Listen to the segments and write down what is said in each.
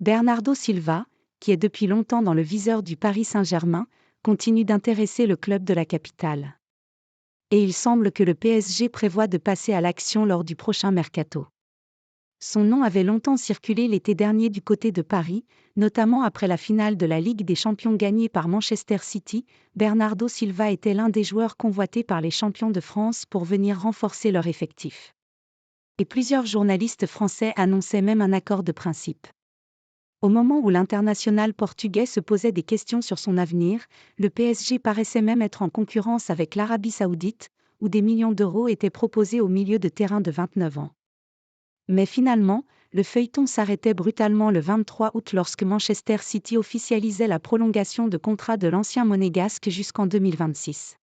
Bernardo Silva, qui est depuis longtemps dans le viseur du Paris Saint-Germain, continue d'intéresser le club de la capitale. Et il semble que le PSG prévoit de passer à l'action lors du prochain mercato. Son nom avait longtemps circulé l'été dernier du côté de Paris, notamment après la finale de la Ligue des Champions gagnée par Manchester City. Bernardo Silva était l'un des joueurs convoités par les champions de France pour venir renforcer leur effectif. Et plusieurs journalistes français annonçaient même un accord de principe. Au moment où l'international portugais se posait des questions sur son avenir, le PSG paraissait même être en concurrence avec l'Arabie Saoudite, où des millions d'euros étaient proposés au milieu de terrain de 29 ans. Mais finalement, le feuilleton s'arrêtait brutalement le 23 août lorsque Manchester City officialisait la prolongation de contrat de l'ancien monégasque jusqu'en 2026.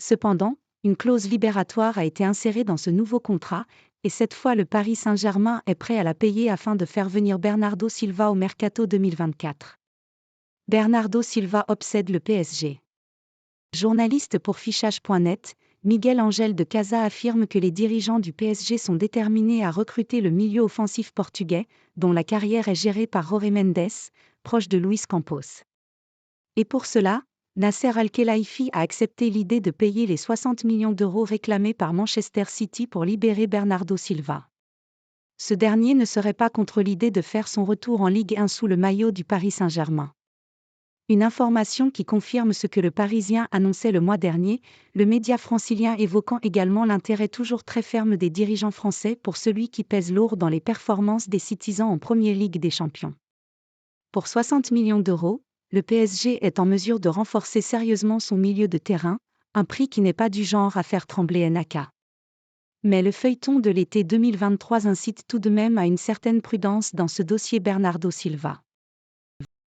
Cependant, une clause libératoire a été insérée dans ce nouveau contrat, et cette fois le Paris Saint-Germain est prêt à la payer afin de faire venir Bernardo Silva au mercato 2024. Bernardo Silva obsède le PSG. Journaliste pour Fichage.net, Miguel Angel de Casa affirme que les dirigeants du PSG sont déterminés à recruter le milieu offensif portugais, dont la carrière est gérée par Jorge Mendes, proche de Luis Campos. Et pour cela, Nasser Al-Khelaifi a accepté l'idée de payer les 60 millions d'euros réclamés par Manchester City pour libérer Bernardo Silva. Ce dernier ne serait pas contre l'idée de faire son retour en Ligue 1 sous le maillot du Paris Saint-Germain. Une information qui confirme ce que le Parisien annonçait le mois dernier, le média francilien évoquant également l'intérêt toujours très ferme des dirigeants français pour celui qui pèse lourd dans les performances des Citizens en Première Ligue des Champions. Pour 60 millions d'euros, le PSG est en mesure de renforcer sérieusement son milieu de terrain, un prix qui n'est pas du genre à faire trembler Naka. Mais le feuilleton de l'été 2023 incite tout de même à une certaine prudence dans ce dossier Bernardo Silva.